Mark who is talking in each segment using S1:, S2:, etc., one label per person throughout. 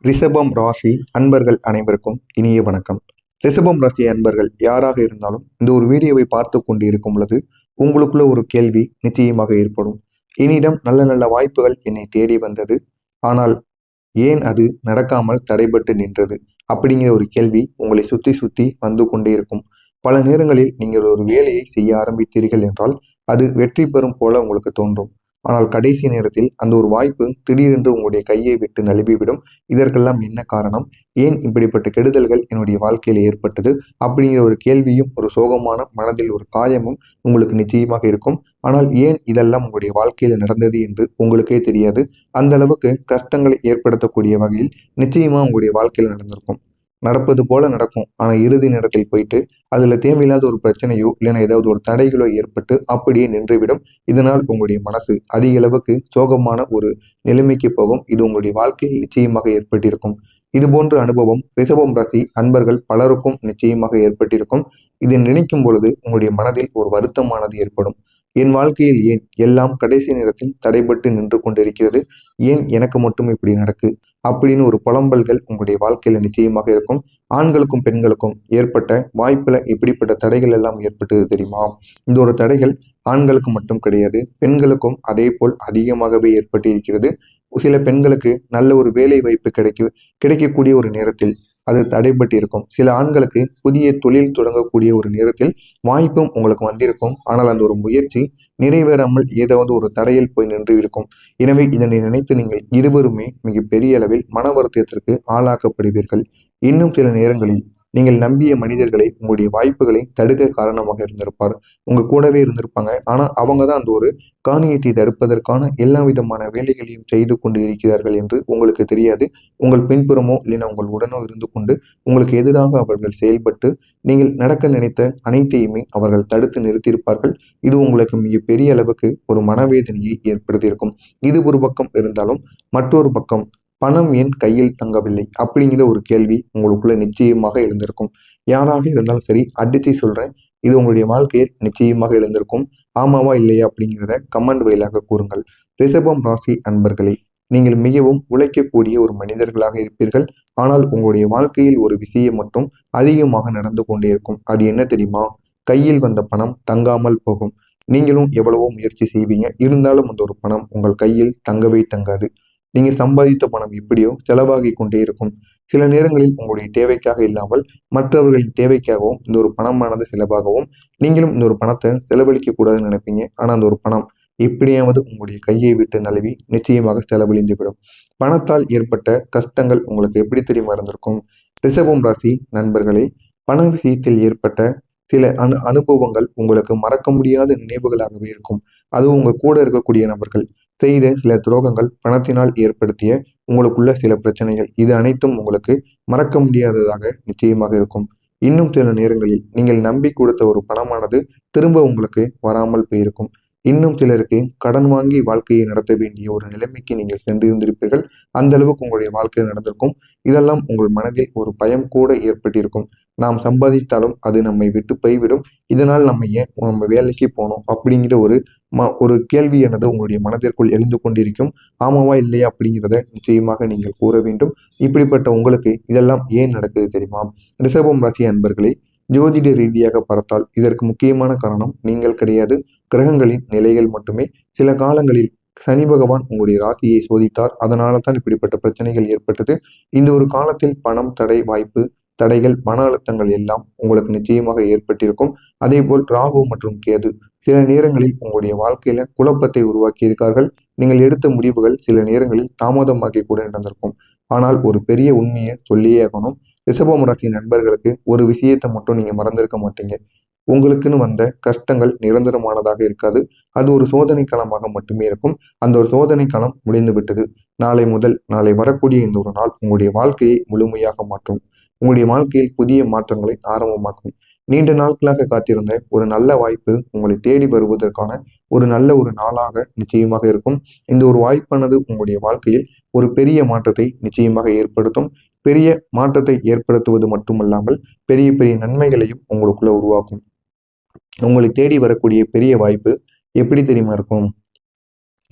S1: ரிஷபம் ராசி அன்பர்கள் அனைவருக்கும் இனிய வணக்கம். ரிஷபம் ராசி அன்பர்கள் யாராக இருந்தாலும் இந்த ஒரு வீடியோவை பார்த்து கொண்டு இருக்கும் பொழுது உங்களுக்குள்ள ஒரு கேள்வி நிச்சயமாக ஏற்படும். என்னிடம் நல்ல நல்ல வாய்ப்புகள் என்னை தேடி வந்தது, ஆனால் ஏன் அது நடக்காமல் தடைபட்டு நின்றது அப்படிங்கிற ஒரு கேள்வி உங்களை சுற்றி சுற்றி வந்து கொண்டே இருக்கும். பல நேரங்களில் நீங்கள் ஒரு வேலையை செய்ய ஆரம்பித்தீர்கள் என்றால் அது வெற்றி பெறும் போல உங்களுக்கு தோன்றும். ஆனால் கடைசி நேரத்தில் அந்த ஒரு வாய்ப்பு திடீரென்று உங்களுடைய கையை விட்டு நழுவிவிடும். இதற்கெல்லாம் என்ன காரணம்? ஏன் இப்படிப்பட்ட கெடுதல்கள் என்னுடைய வாழ்க்கையில் ஏற்பட்டது அப்படிங்கிற ஒரு கேள்வியும் ஒரு சோகமான மனதில் ஒரு காயமும் உங்களுக்கு நிச்சயமாக இருக்கும். ஆனால் ஏன் இதெல்லாம் உங்களுடைய வாழ்க்கையில் நடந்தது என்று உங்களுக்கே தெரியாது. அந்த அளவுக்கு கஷ்டங்களை ஏற்படுத்தக்கூடிய வகையில் நிச்சயமா உங்களுடைய வாழ்க்கையில் நடந்திருக்கும். நடப்பது போல நடக்கும். ஆனால் இறுதி நேரத்தில் போயிட்டு அதில் தேவையில்லாத ஒரு பிரச்சனையோ இல்லைன்னா ஏதாவது ஒரு தடைகளோ ஏற்பட்டு அப்படியே நின்றுவிடும். இதனால் உங்களுடைய மனசு அதிக அளவுக்கு சோகமான ஒரு நிலைமைக்கு போகும். இது உங்களுடைய வாழ்க்கையில் நிச்சயமாக ஏற்பட்டிருக்கும். இது போன்ற அனுபவம் ரிஷபம் ராசி அன்பர்கள் பலருக்கும் நிச்சயமாக ஏற்பட்டிருக்கும். இதை நினைக்கும் பொழுது உங்களுடைய மனதில் ஒரு வருத்தமானது ஏற்படும். என் வாழ்க்கையில் ஏன் எல்லாம் கடைசி நேரத்தில் தடைபட்டு நின்று கொண்டிருக்கிறது? ஏன் எனக்கு மட்டும் இப்படி நடக்கு அப்படின்னு ஒரு புலம்பல்கள் உங்களுடைய வாழ்க்கையில நிச்சயமாக இருக்கும். ஆண்களுக்கும் பெண்களுக்கும் ஏற்பட்ட வாய்ப்புல இப்படிப்பட்ட தடைகள் எல்லாம் ஏற்பட்டது தெரியுமா? இந்த ஒரு தடைகள் ஆண்களுக்கு மட்டும் கிடையாது, பெண்களுக்கும் அதே போல் அதிகமாகவே ஏற்பட்டு இருக்கிறது. சில பெண்களுக்கு நல்ல ஒரு வேலை வாய்ப்பு கிடைக்கக்கூடிய ஒரு நேரத்தில் அது தடைபட்டு இருக்கும். சில ஆண்களுக்கு புதிய தொழில் தொடங்கக்கூடிய ஒரு நேரத்தில் வாய்ப்பும் உங்களுக்கு வந்திருக்கும். ஆனால் அந்த ஒரு முயற்சி நிறைவேறாமல் ஏதாவது ஒரு தடையில் போய் நின்று இருக்கும். எனவே இதனை நினைத்து நீங்கள் இருவருமே மிக பெரிய அளவில் மன வருத்தத்திற்கு ஆளாக்கப்படுவீர்கள். இன்னும் சில நேரங்களில் நீங்கள் நம்பிய மனிதர்களை உங்களுடைய வாய்ப்புகளை தடுக்க காரணமாக இருந்திருப்பார். உங்க கூடவே இருந்திருப்பாங்க. ஆனா அவங்க தான் அந்த ஒரு காரியத்தை தடுப்பதற்கான எல்லா விதமான வேலைகளையும் செய்து கொண்டு இருக்கிறார்கள் என்று உங்களுக்கு தெரியாது. உங்கள் பின்புறமோ இல்லைன்னா உங்கள் உடனோ இருந்து கொண்டு உங்களுக்கு எதிராக அவர்கள் செயல்பட்டு நீங்கள் நடக்க நினைத்த அனைத்தையுமே அவர்கள் தடுத்து நிறுத்தியிருப்பார்கள். இது உங்களுக்கு மிகப்பெரிய அளவுக்கு ஒரு மனவேதனையை ஏற்படுத்தியிருக்கும். இது ஒரு பக்கம் இருந்தாலும் மற்றொரு பக்கம் பணம் ஏன் கையில் தங்கவில்லை அப்படிங்கிற ஒரு கேள்வி உங்களுக்குள்ள நிச்சயமாக எழுந்திருக்கும். யாராக இருந்தாலும் சரி, அடித்து சொல்றேன், இது உங்களுடைய வாழ்க்கையில் நிச்சயமாக எழுந்திருக்கும். ஆமாவா இல்லையா அப்படிங்கிறத கமெண்ட் வாயிலாக கூறுங்கள். ரிஷபம் ராசி அன்பர்களே, நீங்கள் மிகவும் உழைக்கக்கூடிய ஒரு மனிதர்களாக இருப்பீர்கள். ஆனால் உங்களுடைய வாழ்க்கையில் ஒரு விஷயம் மட்டும் அதிகமாக நடந்து கொண்டே இருக்கும். அது என்ன தெரியுமா? கையில் வந்த பணம் தங்காமல் போகும். நீங்களும் எவ்வளவோ முயற்சி செய்வீங்க, இருந்தாலும் அந்த ஒரு பணம் உங்கள் கையில் தங்கவே தங்காது. நீங்க சம்பாதித்த பணம் எப்படியோ செலவாகி கொண்டே இருக்கும். சில நேரங்களில் உங்களுடைய தேவைக்காக இல்லாமல் மற்றவர்களின் தேவைக்காகவும் இந்த ஒரு பணமானது செலவாகவும், நீங்களும் இந்த ஒரு பணத்தை செலவழிக்க கூடாதுன்னு நினைப்பீங்க. ஆனா அந்த ஒரு பணம் எப்படியாவது உங்களுடைய கையை விட்டு நழுவி நிச்சயமாக செலவழிந்து விடும். பணத்தால் ஏற்பட்ட கஷ்டங்கள் உங்களுக்கு எப்படி தெரியுமா இருந்திருக்கும்? ரிஷபம் ராசி நண்பர்களே, பண விஷயத்தில் ஏற்பட்ட சில அனுபவங்கள் உங்களுக்கு மறக்க முடியாத நினைவுகளாகவே இருக்கும். அதுவும் உங்க கூட இருக்கக்கூடிய நபர்கள் செய்த சில துரோகங்கள், பணத்தினால் ஏற்படுத்திய உங்களுக்குள்ள சில பிரச்சனைகள், இது அனைத்தும் உங்களுக்கு மறக்க முடியாததாக நிச்சயமாக இருக்கும். இன்னும் சில நேரங்களில் நீங்கள் நம்பி கொடுத்த ஒரு பணமானது திரும்ப உங்களுக்கு வராமல் போயிருக்கும். இன்னும் சிலருக்கு கடன் வாங்கி வாழ்க்கையை நடத்த வேண்டிய ஒரு நிலைமைக்கு நீங்கள் சென்றிருந்திருப்பீர்கள். அந்த அளவுக்கு உங்களுடைய வாழ்க்கையில் நடந்திருக்கும். இதெல்லாம் உங்கள் மனதில் ஒரு பயம் கூட ஏற்பட்டிருக்கும். நாம் சம்பாதித்தாலும் அது நம்மை விட்டு போய்விடும். இதனால் நம்ம வேலைக்கு போனோம் அப்படிங்கிற ஒரு கேள்வி எனது உங்களுடைய மனதிற்குள் எழுந்து கொண்டிருக்கும். ஆமாவா இல்லையா அப்படிங்கிறத நிச்சயமாக நீங்கள் கூற வேண்டும். இப்படிப்பட்ட உங்களுக்கு இதெல்லாம் ஏன் நடக்குது தெரியுமா? ரிஷபம் ராசி அன்பர்களே, ஜோதிட ரீதியாக பார்த்தால் இதற்கு முக்கியமான காரணம் நீங்கள் கிடையாது, கிரகங்களின் நிலைகள் மட்டுமே. சில காலங்களில் சனி பகவான் உங்களுடைய ராசியை சோதித்தார். அதனால தான் இப்படிப்பட்ட பிரச்சனைகள் ஏற்பட்டது. இந்த ஒரு காலத்தில் பணம் தடை வாய்ப்பு, தடைகள், மன அழுத்தங்கள் எல்லாம் உங்களுக்கு நிச்சயமாக ஏற்பட்டிருக்கும். அதே போல் ராகு மற்றும் கேது சில நேரங்களில் உங்களுடைய வாழ்க்கையில குழப்பத்தை உருவாக்கி இருக்கார்கள். நீங்கள் எடுத்த முடிவுகள் சில நேரங்களில் தாமதமாகி கூட நடந்திருக்கும். ஆனால் ஒரு பெரிய உண்மையை சொல்லியே ஆகணும். ரிஷபம் ராசி நண்பர்களுக்கு ஒரு விஷயத்தை மட்டும் நீங்க மறந்திருக்க மாட்டீங்க. உங்களுக்குன்னு வந்த கஷ்டங்கள் நிரந்தரமானதாக இருக்காது. அது ஒரு சோதனை களமாக மட்டுமே இருக்கும். அந்த ஒரு சோதனை களம் முடிந்து விட்டது. நாளை வரக்கூடிய இந்த ஒரு நாள் உங்களுடைய வாழ்க்கையை முழுமையாக மாற்றும். உங்களுடைய வாழ்க்கையில் புதிய மாற்றங்களை ஆரம்பமாக்கும். நீண்ட நாட்களாக காத்திருந்த ஒரு நல்ல வாய்ப்பு உங்களை தேடி வருவதற்கான ஒரு நல்ல நாளாக நிச்சயமாக இருக்கும். இந்த ஒரு வாய்ப்பானது உங்களுடைய வாழ்க்கையில் ஒரு பெரிய மாற்றத்தை நிச்சயமாக ஏற்படுத்தும். பெரிய மாற்றத்தை ஏற்படுத்துவது மட்டுமல்லாமல் பெரிய பெரிய நன்மைகளையும் உங்களுக்குள்ள உருவாக்கும். உங்களை தேடி வரக்கூடிய பெரிய வாய்ப்பு எப்படி தெரியுமா இருக்கும்?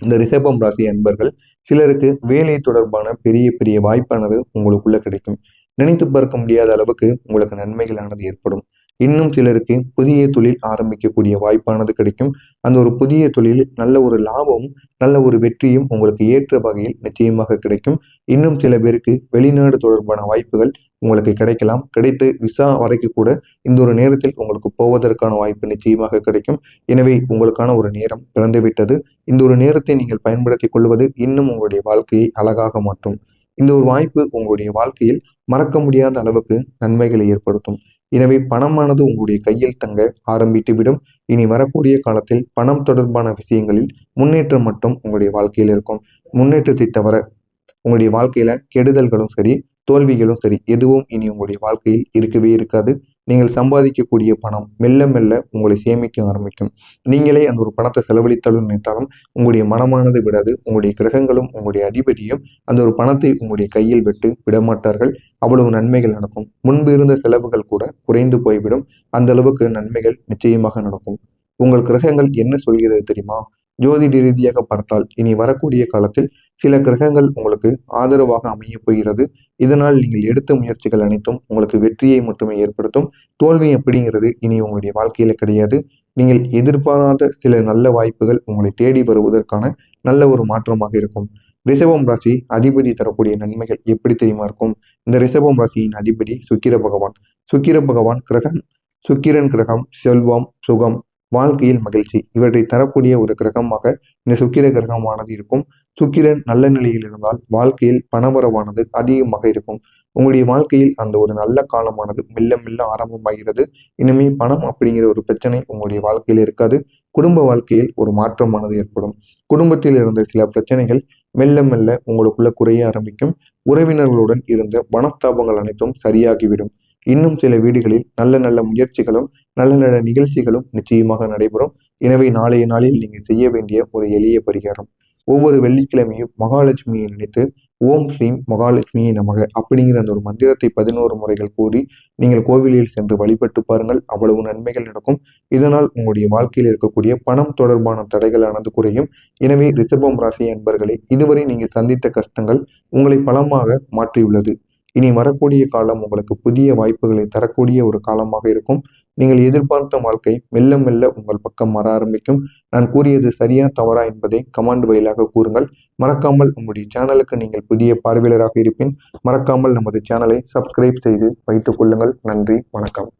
S1: இந்த ரிஷபம் ராசி அன்பர்கள் சிலருக்கு வேலை தொடர்பான பெரிய பெரிய வாய்ப்பானது உங்களுக்குள்ள கிடைக்கும். நினைத்து பார்க்க முடியாத அளவுக்கு உங்களுக்கு நன்மைகளானது ஏற்படும். இன்னும் சிலருக்கு புதிய தொழில் ஆரம்பிக்கக்கூடிய வாய்ப்பானது கிடைக்கும். அந்த ஒரு புதிய தொழிலில் நல்ல ஒரு லாபமும் நல்ல ஒரு வெற்றியும் உங்களுக்கு ஏற்ற வகையில் நிச்சயமாக கிடைக்கும். இன்னும் சில பேருக்கு வெளிநாடு தொடர்பான வாய்ப்புகள் உங்களுக்கு கிடைக்கலாம். கிடைத்து விசா வரைக்கும் கூட இந்த ஒரு நேரத்தில் உங்களுக்கு போவதற்கான வாய்ப்பு நிச்சயமாக கிடைக்கும். எனவே உங்களுக்கான ஒரு நேரம் பிறந்துவிட்டது. இந்த ஒரு நேரத்தை நீங்கள் பயன்படுத்திக் கொள்வது இன்னும் உங்களுடைய வாழ்க்கையை அழகாக மாற்றும். இந்த ஒரு வாய்ப்பு உங்களுடைய வாழ்க்கையில் மறக்க முடியாத அளவுக்கு நன்மைகளை ஏற்படுத்தும். எனவே பணமானது உங்களுடைய கையில் தங்க ஆரம்பித்து விடும். இனி வரக்கூடிய காலத்தில் பணம் தொடர்பான விஷயங்களில் முன்னேற்றம் மட்டும் உங்களுடைய வாழ்க்கையில் இருக்கும். முன்னேற்றத்தை தவிர உங்களுடைய வாழ்க்கையில கெடுதல்களும் சரி, தோல்விகளும் சரி, எதுவும் இனி உங்களுடைய வாழ்க்கையில் இருக்கவே இருக்காது. நீங்கள் சம்பாதிக்கக்கூடிய பணம் மெல்ல மெல்ல உங்களை சேமிக்க ஆரம்பிக்கும். நீங்களே அந்த ஒரு பணத்தை செலவழித்தாலும் நினைத்தாலும் உங்களுடைய மனமானது விடாது. உங்களுடைய கிரகங்களும் உங்களுடைய அதிபதியும் அந்த ஒரு பணத்தை உங்களுடைய கையில் விட்டு விடமாட்டார்கள். அவ்வளவு நன்மைகள் நடக்கும். முன்பு இருந்த செலவுகள் கூட குறைந்து போய்விடும். அந்த அளவுக்கு நன்மைகள் நிச்சயமாக நடக்கும். உங்கள் கிரகங்கள் என்ன சொல்கிறது தெரியுமா? ஜோதிட ரீதியாக பார்த்தால் இனி வரக்கூடிய காலத்தில் சில கிரகங்கள் உங்களுக்கு ஆதரவாக அமைய போகிறது. இதனால் நீங்கள் எடுத்த முயற்சிகள் அனைத்தும் உங்களுக்கு வெற்றியை மட்டுமே ஏற்படுத்தும். தோல்வி அப்படிங்கிறது இனி உங்களுடைய வாழ்க்கையில கிடையாது. நீங்கள் எதிர்பாராத சில நல்ல வாய்ப்புகள் உங்களை தேடி வருவதற்கான நல்ல ஒரு மாற்றமாக இருக்கும். ரிஷபம் ராசி அதிபதி தரக்கூடிய நன்மைகள் எப்படி தெரியுமா இருக்கும்? இந்த ரிஷபம் ராசியின் அதிபதி சுக்கிர பகவான். சுக்கிர பகவான் கிரகம். சுக்கிரன் கிரகம் செல்வம், சுகம், வாழ்க்கையில் மகிழ்ச்சி இவற்றை தரக்கூடிய ஒரு கிரகமாக இந்த சுக்கிர கிரகமானது இருக்கும். சுக்கிரன் நல்ல நிலையில் இருந்தால் வாழ்க்கையில் பணவரவானது அதிகமாக இருக்கும். உங்களுடைய வாழ்க்கையில் அந்த ஒரு நல்ல காலமானது மெல்ல மெல்ல ஆரம்பமாகிறது. இனிமே பணம் அப்படிங்கிற ஒரு பிரச்சனை உங்களுடைய வாழ்க்கையில் இருக்காது. குடும்ப வாழ்க்கையில் ஒரு மாற்றமானது ஏற்படும். குடும்பத்தில் இருந்த சில பிரச்சனைகள் மெல்ல மெல்ல உங்களுக்குள்ள குறைய ஆரம்பிக்கும். உறவினர்களுடன் இருந்த மனஸ்தாபங்கள் அனைத்தும் சரியாகிவிடும். இன்னும் சில வீடுகளில் நல்ல நல்ல முயற்சிகளும் நல்ல நல்ல நிகழ்ச்சிகளும் நிச்சயமாக நடைபெறும். எனவே நாளைய நாளில் நீங்கள் செய்ய வேண்டிய ஒரு எளிய பரிகாரம், ஒவ்வொரு வெள்ளிக்கிழமையும் மகாலட்சுமியை நினைத்து ஓம் ஸ்ரீம் மகாலட்சுமியை நமக அப்படிங்கிற அந்த ஒரு மந்திரத்தை 11 முறைகள் கூறி நீங்கள் கோவிலில் சென்று வழிபட்டு பாருங்கள். அவ்வளவு நன்மைகள் நடக்கும். இதனால் உங்களுடைய வாழ்க்கையில் இருக்கக்கூடிய பணம் தொடர்பான தடைகளானது குறையும். எனவே ரிஷபம் ராசி அன்பர்களே, இதுவரை நீங்கள் சந்தித்த கஷ்டங்கள் உங்களை பலமாக மாற்றியுள்ளது. இனி வரக்கூடிய காலம் உங்களுக்கு புதிய வாய்ப்புகளை தரக்கூடிய ஒரு காலமாக இருக்கும். நீங்கள் எதிர்பார்த்த வாழ்க்கை மெல்ல மெல்ல உங்கள் பக்கம் வர ஆரம்பிக்கும். நான் கூறியது சரியா தவறா என்பதை கமெண்ட் வாயிலாக கூறுங்கள். மறக்காமல் உங்களுடைய சேனலுக்கு நீங்கள் புதிய பார்வையாளராக இருப்பின் மறக்காமல் நமது சேனலை சப்ஸ்கிரைப் செய்து வைத்துக் கொள்ளுங்கள். நன்றி, வணக்கம்.